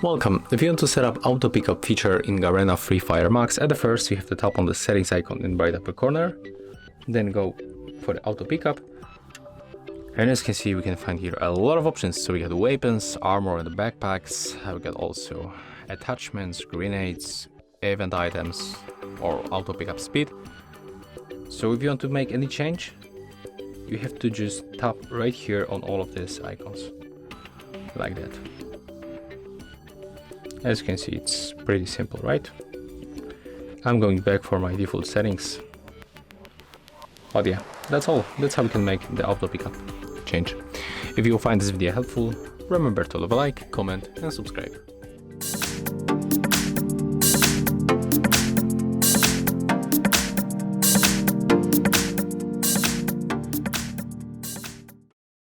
Welcome. If you want to set up auto pickup feature in Garena Free Fire Max, at the first you have to tap on the settings icon in the right upper corner, then go for the auto pickup. And as you can see, we can find here a lot of options. So we got weapons, armor, and the backpacks. We got also attachments, grenades, event items, or auto pickup speed. So if you want to make any change, you have to just tap right here on all of these icons, like that. As you can see, it's pretty simple, right? I'm going back for my default settings. But yeah, that's all. That's how we can make the auto pickup change. If you find this video helpful, remember to leave a like, comment, and subscribe.